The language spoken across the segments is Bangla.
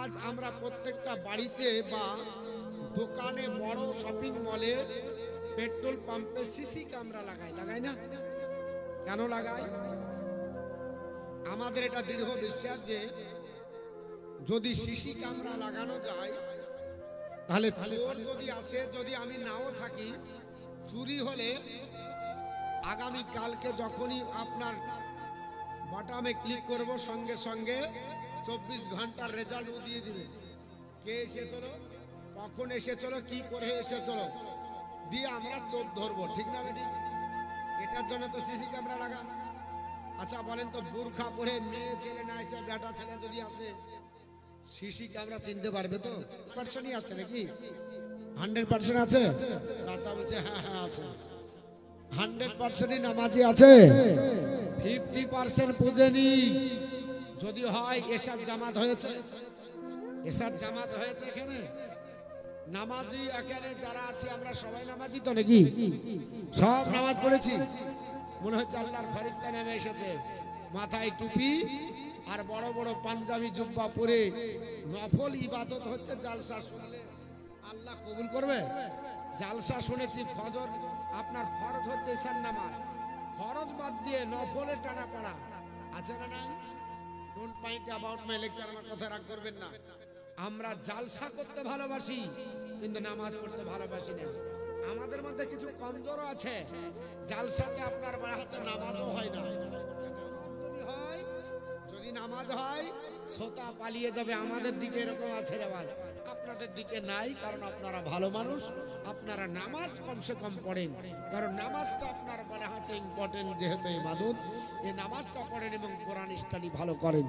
আজ আমরা প্রত্যেকটা বাড়িতে বা দোকানে, বড় শপিং মলে, পেট্রোল পাম্পে সিসি ক্যামেরা লাগাই না? কেন লাগাই? আমাদের এটা দৃঢ় বিশ্বাস যে যদি সিসি ক্যামেরা লাগানো যায় তাহলে চোর যদি আসে, যদি আমি নাও থাকি, চুরি হলে আগামী কালকে যখনই আপনার বাটামে ক্লিক করব সঙ্গে সঙ্গে 24 ঘন্টার রেজাল্ট দিয়ে দিবে। কে এসেছিল, কখন এসেছিল, কি করে এসেছিল, দিয়ে আমরা চোর ধরবো। ঠিক না বেটি? এটার জন্য তো সিসি ক্যামেরা লাগা। আচ্ছা বলেন তো, বোরখা পরে মেয়ে ছেলে না এসে বেটা ছেলে যদি আসে, সিসি ক্যামেরা চিনতে পারবে তো? পার্সেন্টই আছে নাকি? 100% আছে? চাচা বলছে হ্যাঁ হ্যাঁ আছে। 100%ই নামাজি আছে, 50% পুজেনি। যদি হয় এশার জামাত হয়েছে, এশার জামাত হয়েছে এখানে নামাজি। এখানে যারা আছে আমরা সবাই নামাজি তো নাকি? সব নামাজ পড়েছি। মনে হচ্ছে আল্লাহর ফেরেশতা নেমে এসেছে, মাথায় টুপি আর বড় বড় পাঞ্জাবি জুব্বা পরে নফল ইবাদত হচ্ছে। জালসা শুনলে আল্লাহ কবুল করবে? জালসা শুনেছি, ফজর আপনার ফরজ হচ্ছে এশার নামাজ, ফরজ বাদ দিয়ে নফলে টানা পড়া আছে না? নাই? Don't mind about my lecture, আমার কথা রাগ করবেন না। আমরা জালসা করতে ভালোবাসি কিন্তু নামাজ পড়তে ভালোবাসি না। আমাদের মধ্যে কিছু কমজোরও আছে। জালসাতে আপনার বলা হচ্ছে নামাজও হয় না। যদি নামাজ হয় শ্রোতা পালিয়ে যাবে আমাদের দিকে, এরকম আছে রে ভাই। আপনাদের দিকে নাই, কারণ আপনারা ভালো মানুষ, আপনারা নামাজ কমসে কম পড়েন। কারণ নামাজটা আপনার বলা হচ্ছে ইম্পর্টেন্ট, যেহেতু ইবাদত। এই নামাজটা পড়েন এবং কোরআন স্টাডি ভালো করেন।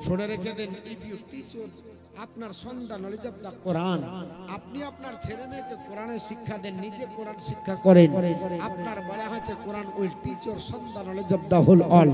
শুনে রেখে দেন, ইফ ইউ টিচ আপনার সন্তান নলেজ অফ দা কোরআন, আপনি আপনার ছেলে মেয়েকে কোরআনের শিক্ষা দেন, নিজে কোরআন শিক্ষা করেন, আপনার বলা হয়েছে কোরআন উইল টিচ ইওর সন্তান knowledge of the whole all.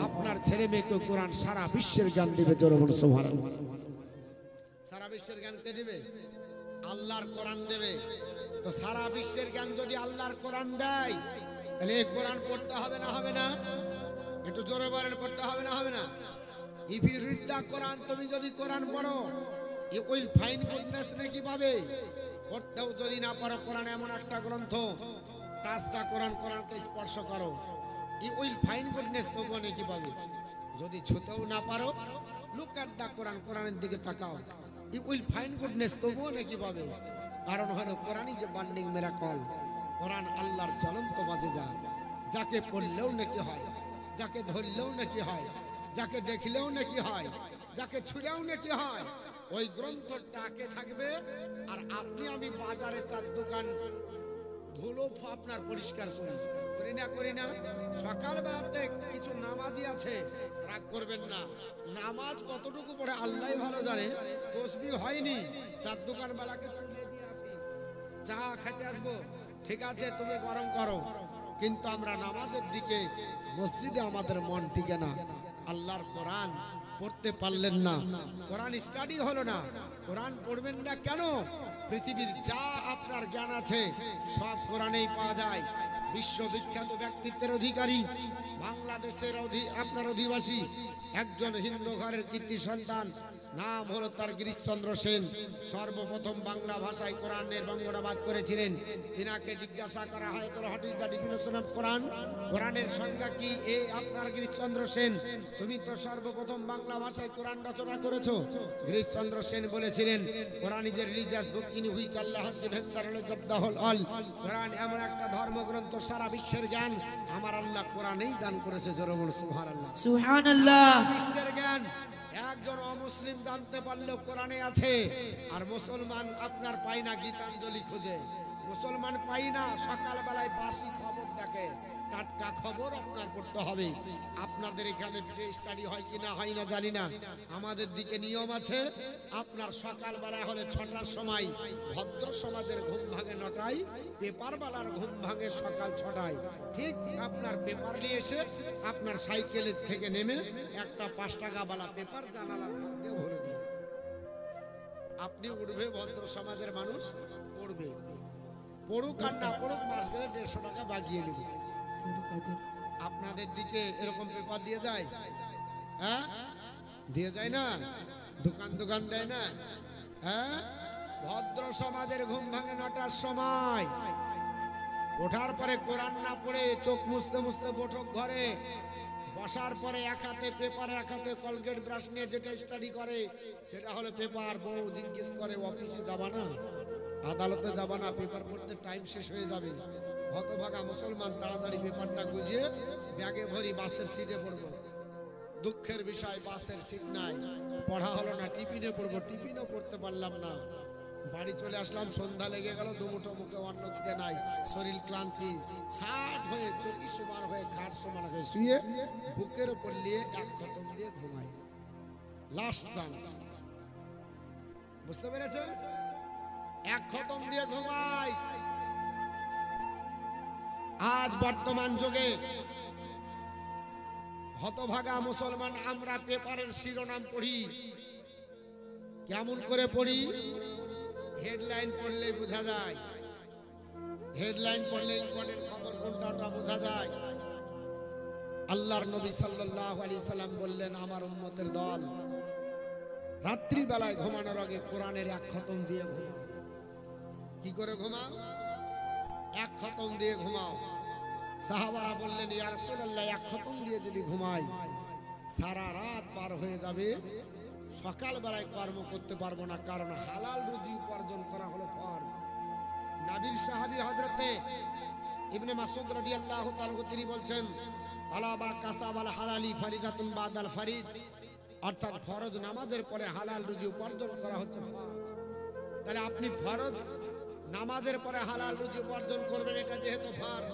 আপনার ছেলে মেয়েকে কোরআন সারা বিশ্বের জ্ঞান দিবে। জোরে বলুন সুবহানাল্লাহ। সারা বিশ্বের জ্ঞান কে দিবে? আল্লাহর কোরআন দেবে। তো সারা বিশ্বের জ্ঞান যদি আল্লাহর কোরআন দেয়, তাহলে এই কোরআন পড়তে হবে না? হবে না? একটু জোরে বলেন, পড়তে হবে না? হবে না? ইফ ইউ রিড দা কোরআন, তুমি যদি কোরআন পড়ো, ইউ উইল ফাইন্ড গুডনেস। নাকি পাবে? পড়তেও যদি না পারো, কোরআন এমন একটা গ্রন্থ, টাচ দা কোরআন, কোরআনকে স্পর্শ করো, ইউ উইল ফাইন্ড গুডনেস, তবুও নাকি পাবে। যদি ছুতেও না পারো, লুক এট দা কোরআন, কোরআনের দিকে তাকাও, ইউ উইল ফাইন্ড গুডনেস, তবুও নাকি পাবে। কারণ হলো কোরআনই যে বান্ডিং মিরাকল। কোরআন আল্লাহর জ্বলন্ত মাঝেজা, যাকে পড়লেও নাকি হয়, যাকে ধরলেও নাকি হয়, যাকে দেখলেও নাকি হয়, যাকে ছুঁড়েও নাকি হয়। ওই গ্রন্থটা আঁকে থাকবে। আর আপনি আমি বাজারে চার দোকান ধুলো আপনার পরিষ্কার করি না? সকালবেলাতে কিছু নামাজি আছে, রাগ করবেন না, নামাজ কতটুকু পড়ে আল্লাহ ভালো জানে। তসবিহ হয়নি, চার দোকান বেলাকে তুলে দিয়ে আসি, চা খেতে আসবো, ঠিক আছে তুমি গরম করো, কিন্তু আমরা নামাজের দিকে, মসজিদে আমাদের মন টিকে না। আল্লাহর কোরআন পড়তে পারলেন না, কোরআন স্টাডি হলো না। কোরআন পড়বেন না কেন? পৃথিবীর যা আপনার জ্ঞান আছে সব কোরআনেই পাওয়া যায়। বিশ্ববিখ্যাত ব্যক্তিত্বের অধিকারী, বাংলাদেশের আপনার অধিবাসী, একজন হিন্দু ঘরের কীর্তি সন্তান, নাম হলো তার গিরিশচন্দ্র সেন। সর্বপ্রথম বাংলা ভাষায় কোরআনের বঙ্গানুবাদ করেছিলেন। তিনাকে জিজ্ঞাসা করা হয়েছিল, what is the definition of Quran? কোরআনের সংজ্ঞা কি? আপনার গিরিশচন্দ্র সেন, তুমি তো সর্বপ্রথম বাংলা ভাষায় কোরআন রচনা করেছো। গিরিশচন্দ্র সেন বলেছিলেন, Quran is a religious book in which Allah has given the knowledge of the whole all. কোরআন এমন একটা ধর্মগ্রন্থ, সারা বিশ্বের জ্ঞান আমার আল্লাহ কোরআনেই দান করেছে। জোরে বলুন সুবহানাল্লাহ। সুবহানাল্লাহ। বিশ্বের জ্ঞান একজন অমুসলিম জানতে পারলেও কোরআনে আছে। আর মুসলমান আপনার পাই না, গীতাঞ্জলি খোঁজে। মুসলমান পাই না, সকালবেলায় বাসি খবর দেখে, টাটকা খবর আপনার পড়তে হবে। আপনাদের এখানে স্টাডি হয় কি না হয় না জানি না, আমাদের দিকে নিয়ম আছে। আপনার সকালবেলা হলে 6টার সময়, ভদ্র সমাজের ঘুম ভাঙে 9টায়, পেপার বালার ঘুম ভাঙে সকাল 6টায়। ঠিক আপনার পেপার নিয়ে এসে আপনার সাইকেলের থেকে নেমে একটা 5 টাকা বালা পেপার জানালার মধ্যে ভরে দিন। আপনি উঠবে, ভদ্র সমাজের মানুষ পড়বে। পড়ুক আর না পড়ুক, মাস গেলে 150 টাকা বাগিয়ে নেবে। আপনাদের দিকে এরকম পেপার দিয়ে যায়? হ্যাঁ, দিয়ে যায় না? দোকান দোকান দেয় না, হ্যাঁ? ভদ্র সমাজের ঘুম ভাঙে 9টার সময়, ওঠার পরে কোরআন না পড়ে চোখ মুছতে মুছতে বৈঠক ঘরে বসার পরে এক হাতে পেপার এক হাতে কলগেট ব্রাশ নিয়ে যেটা স্টাডি করে সেটা হলো পেপার। বউ জিজ্ঞেস করে অফিসে যাবা না, আদালতে যাবা না, পেপার পড়তে টাইম শেষ হয়ে যাবে। হতভাগা মুসলমান তাড়াতাড়ি পেপারটা গুজিয়ে ব্যাগে ভরি বাসের সিটে পড়বো। দুঃখের বিষয় বাসের সিট নাই, পড়া হলো না। টিফিনে পড়বো, টিফিনও পড়তে পারলাম না। বাড়ি চলে আসলাম, সন্ধ্যা লেগে গেল, দুমুঠো মুখে অন্যদিকে নাই, শরীর ক্লান্তি, ছাট হয়ে চকি সমান হয়ে খাট সমান হয়ে শুয়ে বুকের উপর নিয়ে এক খতম দিয়ে ঘুমাই। লাস্ট চান্স, বুঝতে পেরেছেন? এক খতম দিয়ে ঘুমাই। আজ বর্তমান যুগে হতভাগা মুসলমান আমরা পেপারের শিরোনাম পড়ি। কেমন করে পড়ি? হেডলাইন পড়লেই বোঝা যায়, হেডলাইন পড়লে ইম্পর্টেন্ট খবর কোনটা ওটা বোঝা যায়। আল্লাহর নবী সাল্লাল্লাহু আলাইহি সাল্লাম বললেন, আমার উম্মতের দল রাত্রি বেলায় ঘুমানোর আগে কোরআনের এক খতম দিয়ে ঘুমাও। কি করে ঘুমাও? এক খতম দিয়ে ঘুমাও। সাহাবারা বললেন, ইয়া রাসূলুল্লাহ, এক খতম দিয়ে যদি ঘুমাই সারা রাত পার হয়ে যাবে, সকাল বেলায় কর্ম করতে পারবো না, কারণ হালাল রুজি উপার্জন করা হলো ফরজ। নবীর সাহাবী হযরতে ইবনে মাসউদ রাদিয়াল্লাহু তাআলা তিনি বলছেন, তালাবা কাসাবাল হালালি ফরিদাতুন বাদাল ফরিদ, অর্থাৎ ফরজ নামাজের পরে হালাল রুজি উপার্জন করা হচ্ছে ফরজ। তাহলে আপনি ফরজ নামাজের পরে হালাল রুজি উপার্জন করবেন, এটা যেহেতু ফরজ,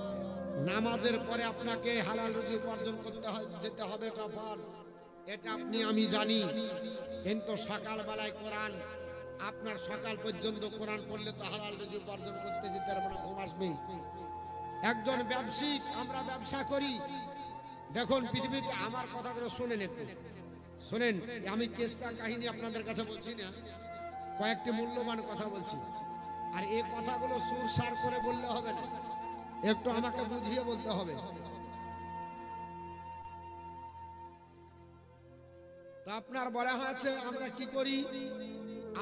নামাজের পরে আপনাকে হালাল রুজি উপার্জন করতে যেতে হবে, এটা ফরজ, এটা আপনি আমি জানি। কিন্তু সকাল বেলায় কোরআন, আপনার সকাল পর্যন্ত কোরআন পড়লে তো হালাল রুজি উপার্জন করতে যেতে পারবো না, ঘুম আসবে। একজন ব্যবসায়িক, আমরা ব্যবসা করি, দেখুন পৃথিবীতে, আমার কথাগুলো শোনেন, একটু শোনেন। আমি কেসা কাহিনী আপনাদের কাছে বলছি না, কয়েকটি মূল্যবান কথা বলছি। আর এই কথাগুলো সুর সার করে বললে হবে না, একটু আমাকে বুঝিয়ে বলতে হবে। তা আপনার বলা হয়েছে আমরা কি করি?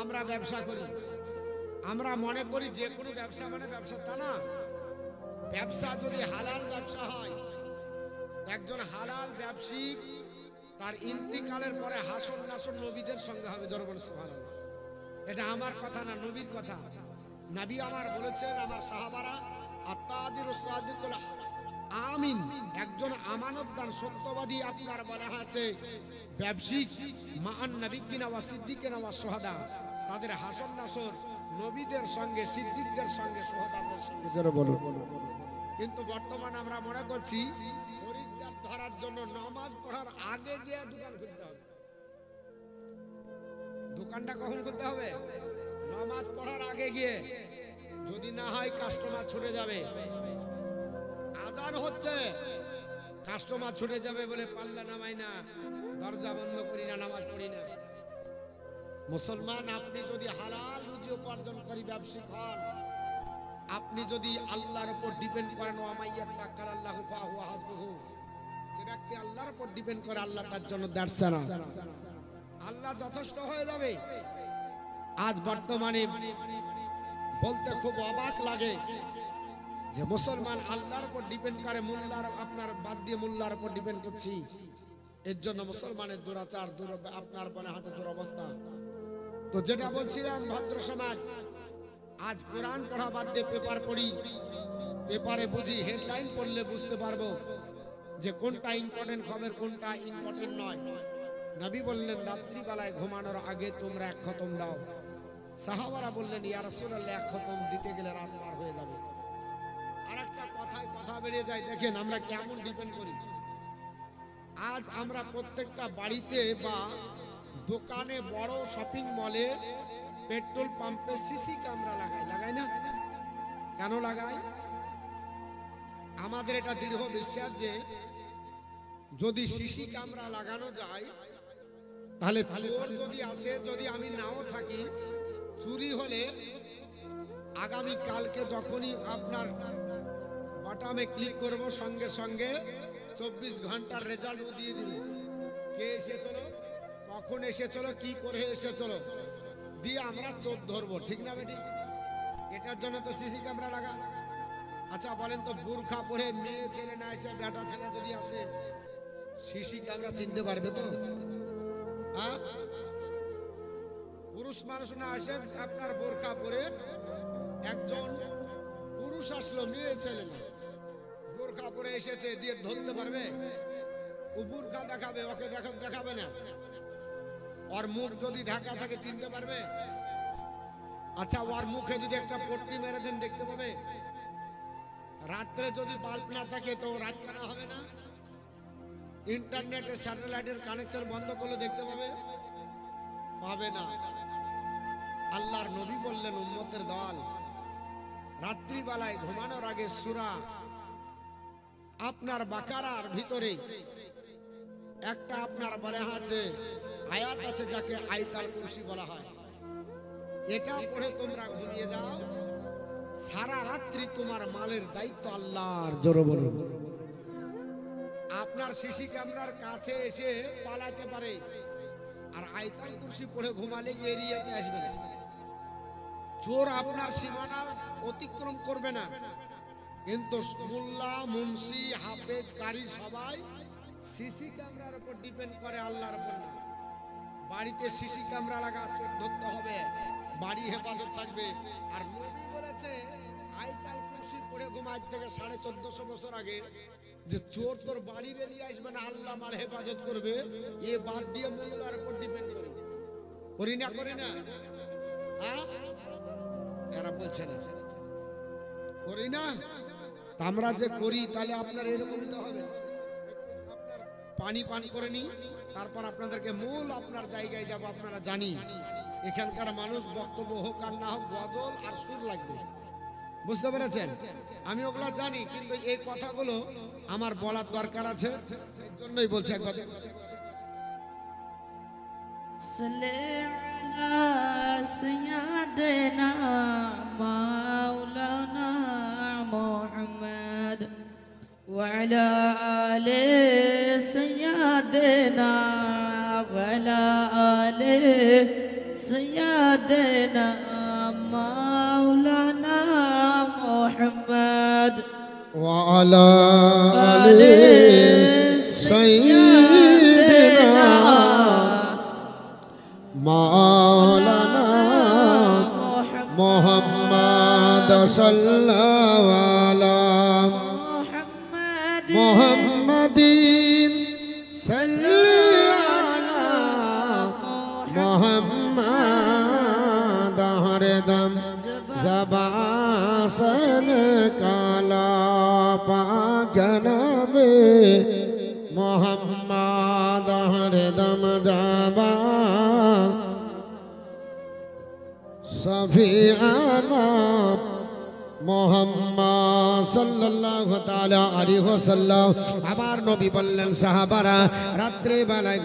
আমরা ব্যবসা করি। আমরা মনে করি যে কোনো ব্যবসা মানে ব্যবসা, তা না। ব্যবসা যদি হালাল ব্যবসা হয়, একজন হালাল ব্যবসায়িক তার ইন্তিকালের পরে হাসন নাসন নবীদের সঙ্গে হবে। জনগণ সুবহানাল্লাহ, এটা আমার কথা না, নবীর কথা। নবী আমার বলেছেন, আমার সাহাবারা, আত-তাজিরুস সাদিকুল আমিন, একজন আমানতদার সত্যবাদী আপনার বলা আছে ব্যবসায়িক, মান নবিয়্যিনা ওয়া সিদ্দিকিনা ওয়া শুহাদা, তাদের হাসন নাসর নবীদের সঙ্গে, সিদ্দিকদের সঙ্গে, শুহাদাদের সঙ্গে। জোরে বলুন। কিন্তু বর্তমানে আমরা মনে করছি খরিদ্দার ধরার জন্য নামাজ পড়ার আগে যে দোকান খুলতে হবে। দোকানটা কখন খুলতে হবে? নামাজ পড়ার আগে গিয়ে, যদি না হয় কাস্টমার ছুটে যাবে। আজান হচ্ছে, কাস্টমার ছুটে যাবে বলে পাল্লা নামাই না, দরজা বন্ধ করি না, নামাজ পড়ি না। মুসলমান, আপনি যদি হালাল রুজি উপার্জন করি ব্যবসায়িক হন, আপনি যদি আল্লাহর উপর ডিপেন্ড করেন, ওয়ামাইয়াত্তাকাল্লাহু ফাহুয়া হাসবুহু, যে ব্যক্তি আল্লাহর উপর ডিপেন্ড করে আল্লাহ তার জন্য দাঁড়ছে না, আল্লাহ যথেষ্ট হয়ে যাবে। আজ বর্তমানে বলতে খুব অবাক লাগে যে মুসলমান আল্লাহর উপর ডিপেন্ড করে, মোল্লার আপনার বাদ দিয়ে মোল্লার উপর ডিপেন্ড করছি। এর জন্য মুসলমানের দুরাচার, আপনার মনে হয়তো দুরবস্থা। তো যেটা বলছিলাম, ভদ্র সমাজ, আজ কোরআন পড়া বাদ দিয়ে পেপার পড়ি, পেপারে বুঝি, হেডলাইন পড়লে বুঝতে পারবো যে কোনটা ইম্পর্টেন্ট খবর, কোনটা ইম্পর্টেন্ট নয়। নবী বললেন, রাত্রিবেলায় ঘুমানোর আগে তোমরা এক খতম দাও। সাহাবারা বললেন, ইয়া রাসূলুল্লাহ, এক খতম দিতে গেলে রাত পার হয়ে যাবে। আর একটা কথায় কথা বেরিয়ে যায়। দেখেন আমরা কেমন ডিপেন্ড করি। আজ আমরা প্রত্যেকটা বাড়িতে বা দোকানে, বড় শপিং মলে, পেট্রোল পাম্পে সিসি ক্যামেরা লাগাই না? কেন লাগাই? আমাদের এটা দৃঢ় বিশ্বাস যে যদি সিসি ক্যামেরা লাগানো যায়, তাহলে চোর যদি আসে, যদি আমি নাও থাকি, চুরি হলে আগামী কালকে যখনই আপনার বাটামে ক্লিক করব, সঙ্গে সঙ্গে 24 ঘন্টার রেজাল্ট দিয়ে দিবে, কে এসেছিল, কখন এসেছিল, কি করে এসেছিল, দিয়ে আমরা চোর ধরবো, ঠিক না বেটি? এটার জন্য তো সিসি ক্যামেরা লাগা। আচ্ছা বলেন তো, বোরখা পরে মেয়ে ছেলে না এসে বেটা ছেলে যদি আসে, সিসি ক্যামেরা চিনতে পারবে তো? হ্যাঁ, পুরুষ মানুষ না আসে আপনার বোরখা পরে, একজন পুরুষ আসলো, মেয়ে ছেলে না, বোরখা পরে এসেছে, দিয়ে ধরতে পারবে? ও বোরখা দেখাবে, ওকে দেখাবে না। ওর মুখ যদি ঢাকা থাকে চিনতে পারবে? আচ্ছা ওর মুখে যদি একটা পট্টি মেরে দেন দেখতে পাবে? রাত্রে যদি বাল্ব না থাকে তো রাত্রে না হবে না? ইন্টারনেটের স্যাটেলাইটের কানেকশন বন্ধ করলে দেখতে পাবে? পাবে না। আল্লাহর নবী বললেন উম্মতের দল, রাত্রিবেলায় ঘুমানোর আগে সূরা আপনার বাকারার ভিতরে একটা আপনার বলা আছে, আয়াত আছে যাকে আয়াতুল কুরসি বলা হয়। এটা পড়ে তোমরা ঘুমিয়ে যাও, সারা রাত্রি তোমার মালের দায়িত্ব আল্লাহর। জোরে বলুন। আপনার সিসি ক্যামেরার কাছে এসে পালাতে পারে, আর আয়াতুল কুরসি পড়ে ঘুমালে এরিয়াতে আসবে না। চোর আপনার সীমানা অতিক্রম করবে না, কিন্তু মোল্লা মুন্সি হাফেজ কারি সবাই সিসি ক্যামেরার উপর ডিপেন্ড করে, আল্লাহর উপর না। বাড়িতে সিসি ক্যামেরা লাগা, চোর ধরতে হবে, বাড়ি হেফাজত থাকবে। আর নবী বলেছে আয়াতুল কুরসি পড়ে ঘুমাই থেকে 1450 বছর আগে, যে চোর তোর বাড়ির এরিয়া আসবে না, আল্লাহ আমার হেফাজত করবে। এ বাদ দিয়ে মোল্লার উপর ডিপেন্ড করি, করি না? হ্যাঁ, এরা বলছে না করি না, আমরা যে করি, তাহলে আপনার এরকমই তো হবে। পানি পান করে নি, তারপর আপনাদেরকে মূল আপনার জায়গায় যাব। আপনারা জানি এখানকার মানুষ বক্তব্য হোক আর না হোক, গজল আর সুর লাগবে, বুঝতে পেরেছেন? আমি ওগুলা জানি, কিন্তু এই কথাগুলো আমার বলার দরকার আছে, এই জন্যই বলছি একবার। سيدنا مولانا محمد وعلى آل سيدنا وعلى آل سيدنا مولانا محمد وعلى آل سيدنا مولانا محمد صلى الله على محمد صلى على محمد हरदम ज़बान काला पाक नबी मोहम्मद हरदम जाबा सफियाना मोहम्मद सल्लल्लाहु ताला अलैहि वसल्लम। আমার নবী বললেন সাহাবারা রাত্রে বেলায়